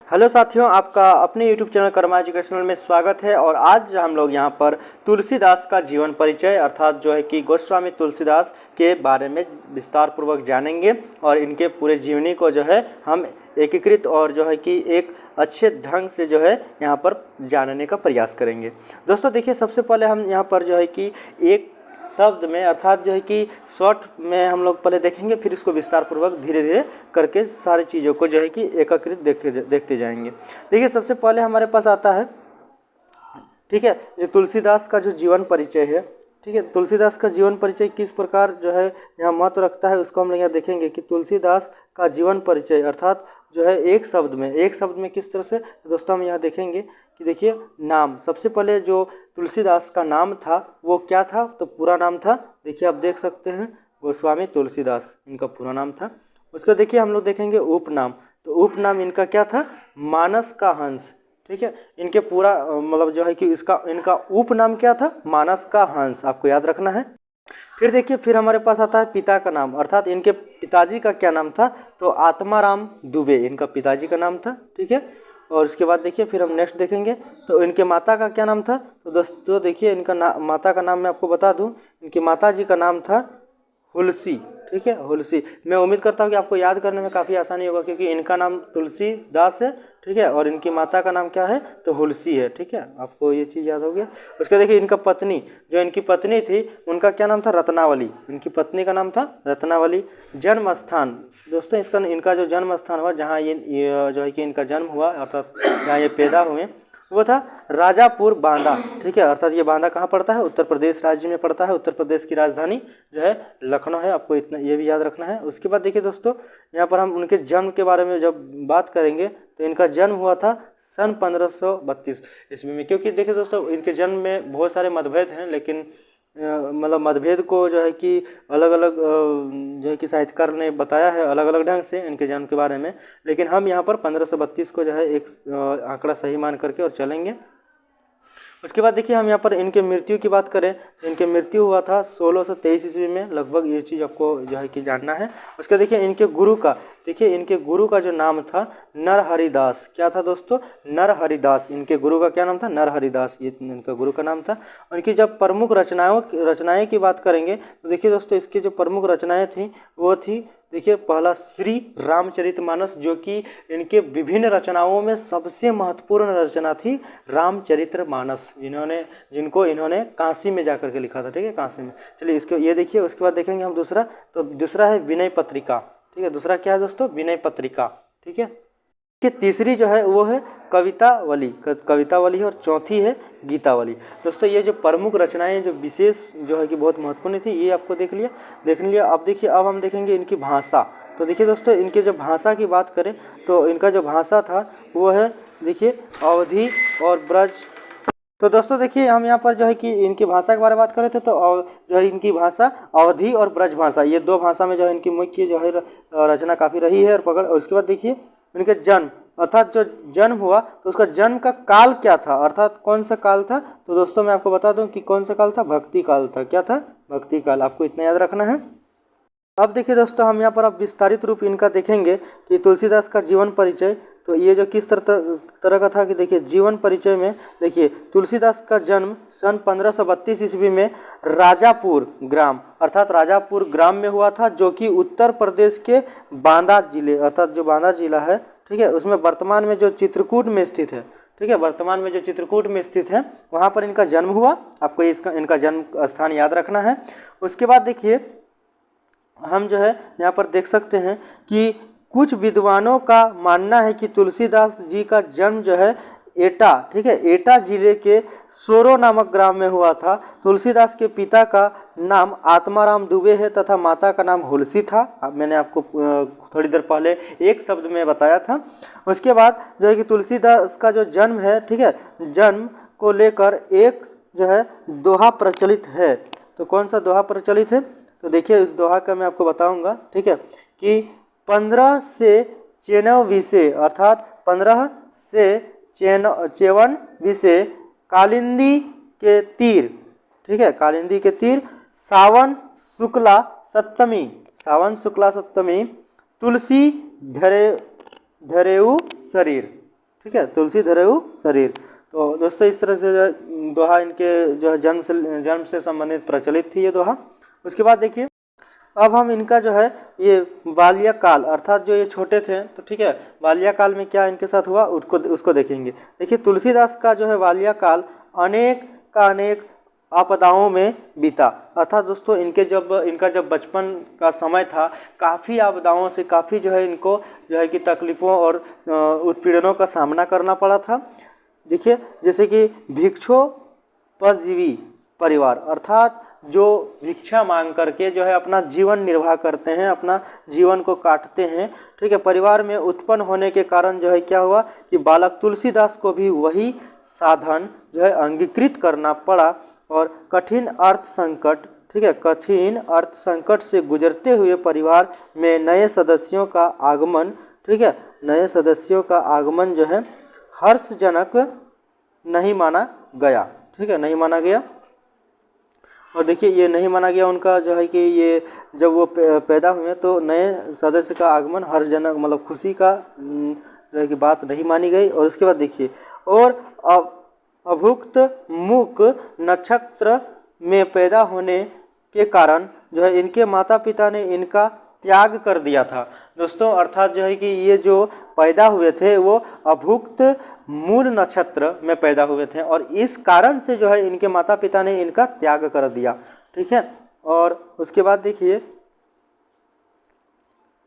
Hello साथियों, आपका अपने YouTube चैनल कर्मा एजुकेशनल में स्वागत है। और आज हम लोग यहाँ पर तुलसीदास का जीवन परिचय अर्थात जो है कि गोस्वामी तुलसीदास के बारे में विस्तार पूर्वक जानेंगे और इनके पूरे जीवनी को जो है हम एकीकृत और जो है कि एक अच्छे ढंग से जो है यहाँ पर जानने का प्रयास करेंगे। दोस्तों देखिए, सबसे पहले हम यहाँ पर जो है कि एक शब्द में अर्थात जो है कि शॉर्ट में हम लोग पहले देखेंगे, फिर इसको विस्तार पूर्वक धीरे धीरे करके सारी चीज़ों को जो है कि एकीकृत देखते जाएंगे। देखिए, सबसे पहले हमारे पास आता है, ठीक है, ये तुलसीदास का जो जीवन परिचय है। ठीक है, तुलसीदास का जीवन परिचय किस प्रकार जो है यहाँ महत्व रखता है उसको हम लोग यहाँ देखेंगे कि तुलसीदास का जीवन परिचय अर्थात जो है एक शब्द में किस तरह से। दोस्तों हम यहाँ देखेंगे कि देखिए, नाम, सबसे पहले जो तुलसीदास का नाम था वो क्या था, तो पूरा नाम था, देखिए आप देख सकते हैं, गोस्वामी तुलसीदास इनका पूरा नाम था। उसको देखिए हम लोग देखेंगे उपनाम, तो उपनाम इनका क्या था, मानस का हंस। ठीक है, इनके पूरा मतलब जो है कि इनका उपनाम क्या था, मानस का हंस, आपको याद रखना है। फिर देखिए, फिर हमारे पास आता है पिता का नाम अर्थात इनके पिताजी का क्या नाम था, तो आत्माराम दुबे इनका पिताजी का नाम था। ठीक है, और उसके बाद देखिए फिर हम नेक्स्ट देखेंगे तो इनके माता का क्या नाम था, तो दोस्तों देखिए इनका माता का नाम मैं आपको बता दूं, इनकी माता जी का नाम था हुलसी। ठीक है, हुलसी। मैं उम्मीद करता हूँ कि आपको याद करने में काफ़ी आसानी होगा क्योंकि इनका नाम तुलसीदास है, ठीक है, और इनकी माता का नाम क्या है, तो हुलसी है। ठीक है, आपको ये चीज़ याद हो गया। उसके देखिए इनका पत्नी, जो इनकी पत्नी थी उनका क्या नाम था, रत्नावली, इनकी पत्नी का नाम था रत्नावली। जन्म स्थान, दोस्तों इनका जो जन्म स्थान हुआ जहाँ ये जो है कि इनका जन्म हुआ अर्थात जहाँ ये पैदा हुए वो था राजापुर बांदा। ठीक है, अर्थात ये बांदा कहाँ पड़ता है, उत्तर प्रदेश राज्य में पड़ता है। उत्तर प्रदेश की राजधानी जो है लखनऊ है, आपको इतना ये भी याद रखना है। उसके बाद देखिए दोस्तों, यहाँ पर हम उनके जन्म के बारे में जब बात करेंगे तो इनका जन्म हुआ था सन 1532 ईस्वी में। क्योंकि देखिए दोस्तों, इनके जन्म में बहुत सारे मतभेद हैं, लेकिन मतलब मतभेद को जो है कि अलग अलग जो है कि साहित्यकार ने बताया है अलग अलग ढंग से इनके जन्म के बारे में, लेकिन हम यहाँ पर 1532 को जो है एक आंकड़ा सही मान करके और चलेंगे। उसके बाद देखिए हम यहाँ पर इनके मृत्यु की बात करें तो इनके मृत्यु हुआ था 1623 ईस्वी में लगभग, ये चीज़ आपको जो है कि जानना है। उसके देखिए इनके गुरु का, देखिए इनके गुरु का जो नाम था नरहरिदास, क्या था दोस्तों, नरहरिदास। इनके गुरु का क्या नाम था, नरहरिदास, ये इनका गुरु का नाम था। उनकी जब प्रमुख रचनाएं की बात करेंगे तो देखिए दोस्तों, इसकी जो प्रमुख रचनाएं थी वो थी, देखिए पहला श्री रामचरितमानस, जो कि इनके विभिन्न रचनाओं में सबसे महत्वपूर्ण रचना थी रामचरितमानस, जिनको इन्होंने काशी में जाकर के लिखा था। ठीक है, काशी में। चलिए इसको ये देखिए। उसके बाद देखेंगे हम दूसरा, तो दूसरा है विनय पत्रिका। ठीक है, दूसरा क्या है दोस्तों, विनय पत्रिका। ठीक है, कि तीसरी जो है वो है कवितावली है, और चौथी है गीतावली। दोस्तों ये जो प्रमुख रचनाएं जो विशेष जो है कि बहुत महत्वपूर्ण थी, ये आपको देख लिया। अब देखिए, अब हम देखेंगे इनकी भाषा। तो देखिए दोस्तों, इनके जो भाषा की बात करें तो इनका जो भाषा था वो है, देखिए, अवधी और ब्रज। तो दोस्तों देखिए, हम यहाँ पर जो है कि इनकी भाषा के बारे में बात करें थे, तो जो है इनकी भाषा अवधी और ब्रज भाषा, ये दो भाषा में जो है इनकी मुख्य जो है रचना काफ़ी रही है और पकड़। उसके बाद देखिए इनके जन्म अर्थात जो जन्म हुआ तो उसका जन्म का काल क्या था, अर्थात कौन सा काल था, तो दोस्तों मैं आपको बता दूं कि कौन सा काल था, भक्ति काल था। क्या था, भक्ति काल, आपको इतना याद रखना है। अब देखिए दोस्तों, हम यहाँ पर अब विस्तारित रूप इनका देखेंगे कि तुलसीदास का जीवन परिचय, तो ये जो किस तरह का था कि देखिए जीवन परिचय में देखिए तुलसीदास का जन्म सन 1532 ईस्वी में राजापुर ग्राम अर्थात राजापुर ग्राम में हुआ था, जो कि उत्तर प्रदेश के बांदा जिले अर्थात जो बांदा जिला है, ठीक है, उसमें वर्तमान में जो चित्रकूट में स्थित है। ठीक है, वर्तमान में जो चित्रकूट में स्थित है वहाँ पर इनका जन्म हुआ, आपको इनका जन्म स्थान याद रखना है। उसके बाद देखिए हम जो है यहाँ पर देख सकते हैं कि कुछ विद्वानों का मानना है कि तुलसीदास जी का जन्म जो है एटा, ठीक है, एटा जिले के सोरो नामक ग्राम में हुआ था। तुलसीदास के पिता का नाम आत्माराम दुबे है तथा माता का नाम हुलसी था। अब मैंने आपको थोड़ी देर पहले एक शब्द में बताया था। उसके बाद जो है कि तुलसीदास का जो जन्म है, ठीक है, जन्म को लेकर एक जो है दोहा प्रचलित है। तो कौन सा दोहा प्रचलित है, तो देखिए इस दोहा का मैं आपको बताऊंगा। ठीक है, कि 15 से 94 विषय अर्थात 15 से 54 विषय कालिंदी के तीर, ठीक है, कालिंदी के तीर सावन शुक्ला सप्तमी तुलसी धरेऊ शरीर। ठीक है, तुलसी धरेउ शरीर। तो दोस्तों इस तरह से दोहा इनके जो है जन्म से संबंधित प्रचलित थी ये दोहा। उसके बाद देखिए अब हम इनका जो है ये बाल्यकाल अर्थात जो ये छोटे थे तो ठीक है, बाल्यकाल में क्या इनके साथ हुआ उसको देखेंगे। देखिए तुलसीदास का जो है बाल्यकाल अनेक आपदाओं में बीता। अर्थात दोस्तों इनका जब बचपन का समय था काफ़ी आपदाओं से, काफ़ी जो है इनको जो है कि तकलीफ़ों और उत्पीड़नों का सामना करना पड़ा था। देखिए जैसे कि भिक्षोपजीवी परिवार अर्थात जो भिक्षा मांग करके जो है अपना जीवन निर्वाह करते हैं, अपना जीवन को काटते हैं, ठीक है। परिवार में उत्पन्न होने के कारण जो है क्या हुआ कि बालक तुलसीदास को भी वही साधन जो है अंगीकृत करना पड़ा और कठिन अर्थ संकट, ठीक है, कठिन अर्थ संकट से गुजरते हुए परिवार में नए सदस्यों का आगमन, ठीक है, नए सदस्यों का आगमन जो है हर्षजनक नहीं माना गया, ठीक है, नहीं माना गया। और देखिए ये नहीं माना गया उनका जो है कि ये जब वो पैदा हुए तो नए सदस्य का आगमन हर्षजनक मतलब खुशी का जो है कि बात नहीं मानी गई। और उसके बाद देखिए और अभुक्त मुक नक्षत्र में पैदा होने के कारण जो है इनके माता पिता ने इनका त्याग कर दिया था दोस्तों। अर्थात जो है कि ये जो पैदा हुए थे वो अभुक्त मूल नक्षत्र में पैदा हुए थे और इस कारण से जो है इनके माता पिता ने इनका त्याग कर दिया, ठीक है। और उसके बाद देखिए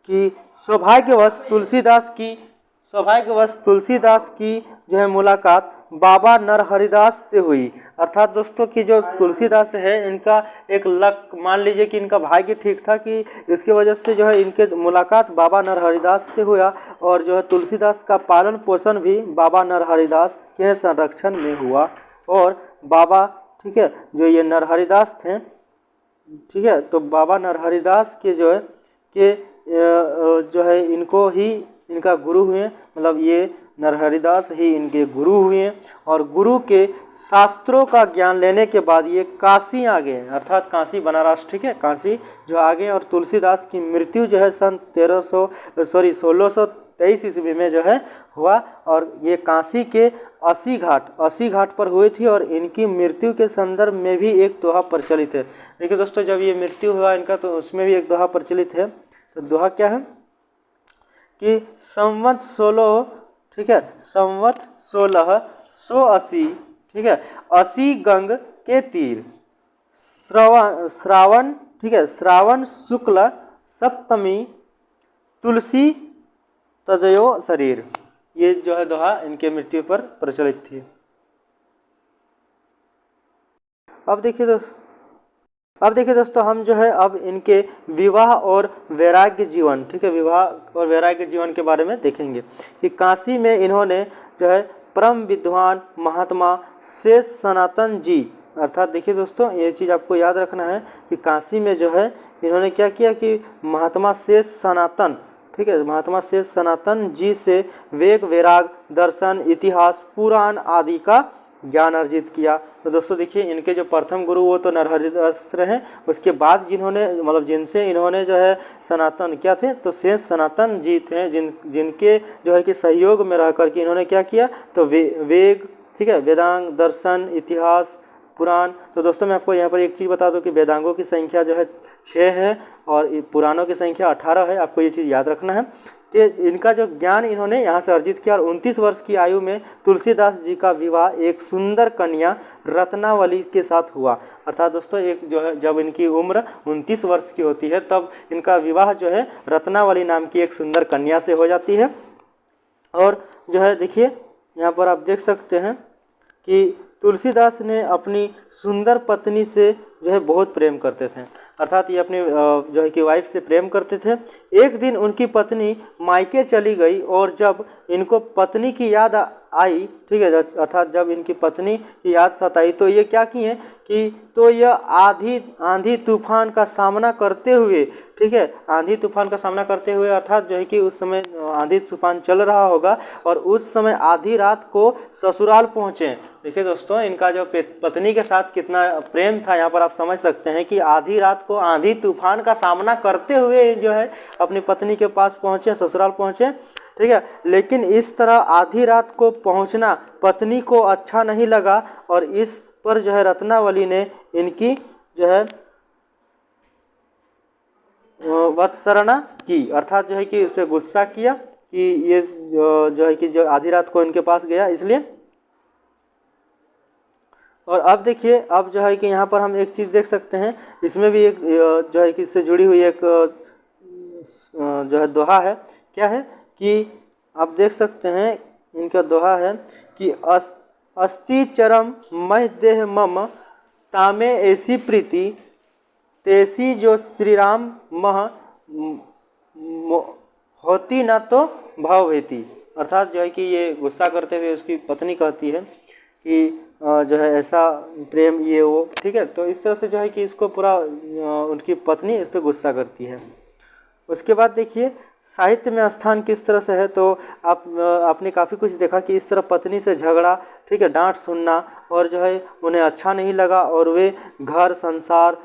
कि सौभाग्यवश तुलसीदास की जो है मुलाकात बाबा नरहरिदास से हुई। अर्थात दोस्तों कि जो तुलसीदास है इनका एक लक मान लीजिए कि इनका भाग्य ठीक था कि इसकी वजह से जो है इनके मुलाकात बाबा नरहरिदास से हुआ और जो है तुलसीदास का पालन पोषण भी बाबा नरहरिदास के संरक्षण में हुआ। और बाबा, ठीक है, जो ये नरहरिदास थे, ठीक है, तो बाबा नरहरिदास के जो है इनको ही इनका गुरु हुए, मतलब ये नरहरिदास ही इनके गुरु हुए और गुरु के शास्त्रों का ज्ञान लेने के बाद ये काशी आ गए, अर्थात काशी बनारस, ठीक है, काशी जो आ गए। और तुलसीदास की मृत्यु जो है सन 1623 ईस्वी में जो है हुआ और ये काशी के अस्सी घाट पर हुई थी और इनकी मृत्यु के संदर्भ में भी एक दोहा प्रचलित है। देखिए दोस्तों जब ये मृत्यु हुआ इनका तो उसमें भी एक दोहा प्रचलित है। तो दोहा क्या है कि संवत 16, ठीक है, संवत 1680, ठीक है, 80 गंग के तीर श्रावण, ठीक है, श्रावण शुक्ल सप्तमी तुलसी तजयो शरीर। ये जो है दोहा इनके मृत्यु पर प्रचलित थी। अब देखिए दोस्तों हम जो है अब इनके विवाह और वैराग्य जीवन, ठीक है, विवाह और वैराग्य जीवन के बारे में देखेंगे कि काशी में इन्होंने जो है परम विद्वान महात्मा शेष सनातन जी, अर्थात देखिए दोस्तों ये चीज़ आपको याद रखना है कि काशी में जो है इन्होंने क्या किया कि महात्मा शेष सनातन, ठीक है, महात्मा शेष सनातन जी से वेग वैराग दर्शन इतिहास पुराण आदि का ज्ञान अर्जित किया। तो दोस्तों देखिए इनके जो प्रथम गुरु वो तो नरहरिदास रहे, उसके बाद जिनसे इन्होंने जो है सनातन क्या थे तो शेष सनातन जी थे जिनके जो है कि सहयोग में रह कर के इन्होंने क्या किया तो वेग, ठीक है, वेदांग दर्शन इतिहास पुराण। तो दोस्तों मैं आपको यहाँ पर एक चीज़ बता दूँ कि वेदांगों की संख्या जो है 6 है और पुराणों की संख्या 18 है। आपको ये चीज़ याद रखना है कि इनका जो ज्ञान इन्होंने यहाँ से अर्जित किया और 29 वर्ष की आयु में तुलसीदास जी का विवाह एक सुंदर कन्या रत्नावली के साथ हुआ। अर्थात दोस्तों एक जो है जब इनकी उम्र 29 वर्ष की होती है तब इनका विवाह जो है रत्नावली नाम की एक सुंदर कन्या से हो जाती है। और जो है देखिए यहाँ पर आप देख सकते हैं कि तुलसीदास ने अपनी सुंदर पत्नी से जो है बहुत प्रेम करते थे, अर्थात ये अपनी जो है कि वाइफ से प्रेम करते थे। एक दिन उनकी पत्नी मायके चली गई और जब इनको पत्नी की याद आई, ठीक है, अर्थात जब इनकी पत्नी की याद सताई तो ये क्या किए कि तो यह आंधी तूफान का सामना करते हुए, ठीक है, आंधी तूफान का सामना करते हुए अर्थात जो है कि उस समय आंधी तूफान चल रहा होगा और उस समय आधी रात को ससुराल पहुँचे। देखिए दोस्तों इनका जो पत्नी के साथ कितना प्रेम था यहाँ पर आप समझ सकते हैं कि आधी रात को आंधी तूफान का सामना करते हुए जो है अपनी पत्नी के पास पहुँचे, ससुराल पहुँचे ठीक है। लेकिन इस तरह आधी रात को पहुंचना पत्नी को अच्छा नहीं लगा और इस पर जो है रत्नावली ने इनकी जो है वत्सरणा की, अर्थात जो है कि उस पर गुस्सा किया कि ये जो है कि जो आधी रात को इनके पास गया इसलिए। और अब देखिए, अब जो है कि यहाँ पर हम एक चीज़ देख सकते हैं, इसमें भी एक जो है कि इससे जुड़ी हुई एक जो है दोहा है। क्या है कि आप देख सकते हैं, इनका दोहा है कि अस्ति चरम मह देह मम तामे ऐसी प्रीति तेसी जो श्री राम मह होती ना तो भाव हेती। अर्थात जो है कि ये गुस्सा करते हुए उसकी पत्नी कहती है कि जो है ऐसा प्रेम ये वो, ठीक है। तो इस तरह से जो है कि इसको पूरा उनकी पत्नी इस पर गुस्सा करती है। उसके बाद देखिए साहित्य में स्थान किस तरह से है, तो आपने काफ़ी कुछ देखा कि इस तरह पत्नी से झगड़ा, ठीक है, डांट सुनना और जो है उन्हें अच्छा नहीं लगा और वे घर संसार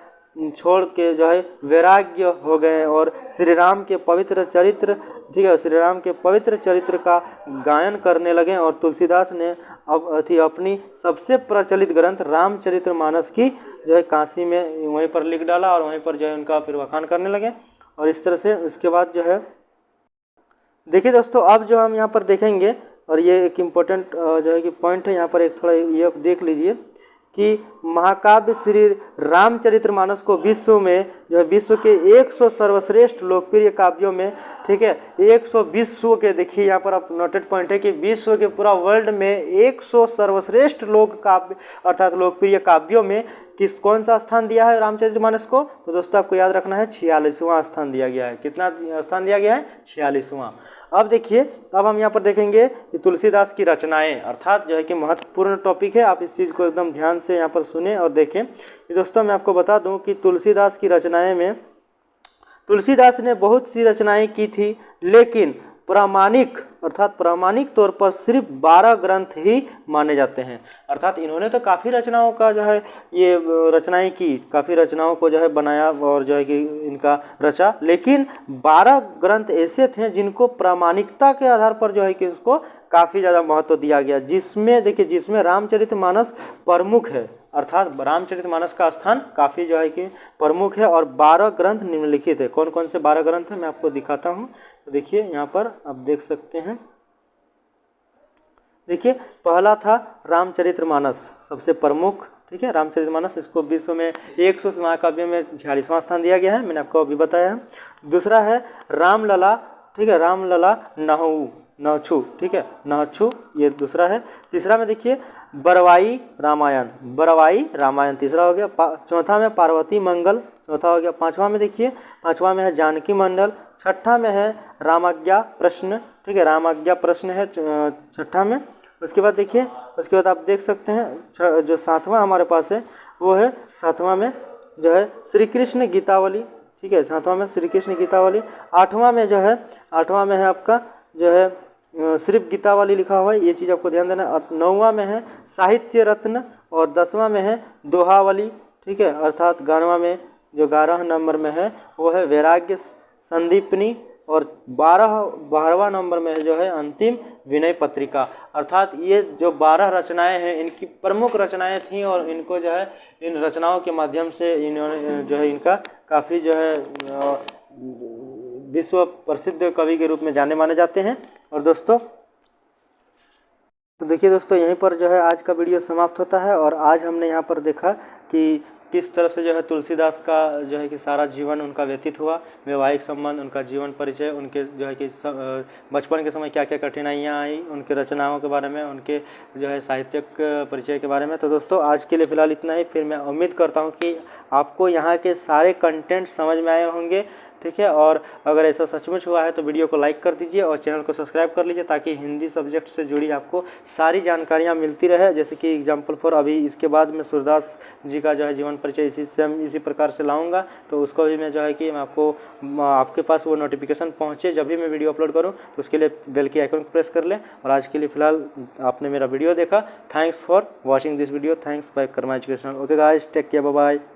छोड़ के जो है वैराग्य हो गए और श्री राम के पवित्र चरित्र, ठीक है, श्री राम के पवित्र चरित्र का गायन करने लगे। और तुलसीदास ने अपनी सबसे प्रचलित ग्रंथ रामचरितमानस की जो है काशी में वहीं पर लिख डाला और वहीं पर जो है उनका फिर वखान करने लगे। और इस तरह से उसके बाद जो है देखिए दोस्तों, अब जो हम यहाँ पर देखेंगे और ये एक इम्पोर्टेंट जो है कि पॉइंट है यहाँ पर, एक थोड़ा ये देख लीजिए कि महाकाव्य श्री रामचरितमानस को विश्व में जो है विश्व के 100 सर्वश्रेष्ठ लोकप्रिय काव्यों में, ठीक है, 100 विश्व के, देखिए यहाँ पर आप नोटेड पॉइंट है कि विश्व के पूरा वर्ल्ड में 100 सर्वश्रेष्ठ लोक काव्य अर्थात लोकप्रिय काव्यों में कौन सा स्थान दिया है रामचरितमानस को, तो दोस्तों आपको याद रखना है 46वां स्थान दिया गया है। कितना स्थान दिया गया है? 46वां। अब देखिए, अब हम यहाँ पर देखेंगे कि तुलसीदास की रचनाएं, अर्थात जो है कि महत्वपूर्ण टॉपिक है, आप इस चीज़ को एकदम ध्यान से यहाँ पर सुने और देखें। दोस्तों मैं आपको बता दूं कि तुलसीदास की रचनाएं में तुलसीदास ने बहुत सी रचनाएं की थी, लेकिन प्रामाणिक अर्थात प्रामाणिक तौर पर सिर्फ 12 ग्रंथ ही माने जाते हैं। अर्थात इन्होंने तो काफ़ी रचनाओं का जो है ये रचनाएं की, काफ़ी रचनाओं को जो है बनाया और जो है कि इनका रचा, लेकिन 12 ग्रंथ ऐसे थे जिनको प्रामाणिकता के आधार पर जो है कि उसको काफ़ी ज़्यादा महत्व दिया गया, जिसमें देखिए जिसमें रामचरितमानस प्रमुख है। अर्थात रामचरितमानस का स्थान काफ़ी जो है कि प्रमुख है और 12 ग्रंथ निम्नलिखित है। कौन कौन से 12 ग्रंथ हैं मैं आपको दिखाता हूँ। तो देखिए यहाँ पर आप देख सकते हैं, देखिए पहला था रामचरितमानस, सबसे प्रमुख, ठीक है, रामचरितमानस, इसको विश्व में 100 महाकाव्यों में 46वां स्थान दिया गया है, मैंने आपको अभी बताया है। दूसरा है रामलला, ठीक है, रामलला नहछु, ठीक है, नहछु, ये दूसरा है। तीसरा में देखिए बरवाई रामायण तीसरा हो गया। चौथा में पार्वती मंगल चौथा हो गया। पांचवा में देखिए, पांचवा में है जानकी मंडल। छठा में है रामाज्ञा प्रश्न, ठीक है, रामाज्ञा प्रश्न है छठा में। उसके बाद देखिए, उसके बाद आप देख सकते हैं जो सातवां हमारे पास है वो है, सातवां में जो है श्री कृष्ण गीतावली, ठीक है, सातवां में श्री कृष्ण गीतावली। आठवां में जो है, आठवां में है आपका जो है सिर्फ गीतावली लिखा हुआ है, ये चीज़ आपको ध्यान देना। और नौवां में है साहित्य रत्न और 10वां में है दोहावली, ठीक है, अर्थात 11वां में जो 11 नंबर में है वो है वैराग्य संदीपनी और 12वां नंबर में जो है अंतिम विनय पत्रिका। अर्थात ये जो 12 रचनाएं हैं इनकी प्रमुख रचनाएं थीं और इनको जो है इन रचनाओं के माध्यम से इन्होंने जो है इनका काफ़ी जो है विश्व प्रसिद्ध कवि के रूप में जाने माने जाते हैं। और दोस्तों तो देखिए दोस्तों, यहीं पर जो है आज का वीडियो समाप्त होता है और आज हमने यहाँ पर देखा कि किस तरह से जो है तुलसीदास का जो है कि सारा जीवन उनका व्यतीत हुआ, वैवाहिक संबंध, उनका जीवन परिचय, उनके जो है कि बचपन के समय क्या क्या कठिनाइयाँ आई, उनके रचनाओं के बारे में, उनके जो है साहित्यिक परिचय के बारे में। तो दोस्तों आज के लिए फ़िलहाल इतना ही। फिर मैं उम्मीद करता हूँ कि आपको यहाँ के सारे कंटेंट समझ में आए होंगे, ठीक है। और अगर ऐसा सचमुच हुआ है तो वीडियो को लाइक कर दीजिए और चैनल को सब्सक्राइब कर लीजिए ताकि हिंदी सब्जेक्ट से जुड़ी आपको सारी जानकारियाँ मिलती रहे। जैसे कि एग्जाम्पल फॉर अभी इसके बाद मैं सूरदास जी का जो है जीवन परिचय इसी प्रकार से लाऊंगा, तो उसको भी मैं जो है कि मैं आपके पास वो नोटिफिकेशन पहुँचे जब भी मैं वीडियो अपलोड करूँ, तो उसके लिए बेल की आइकन को प्रेस कर लें। और आज के लिए फ़िलहाल आपने मेरा वीडियो देखा, thanks for watching this video, thanks by Karma Educational. Okay guys, take care, bye bye.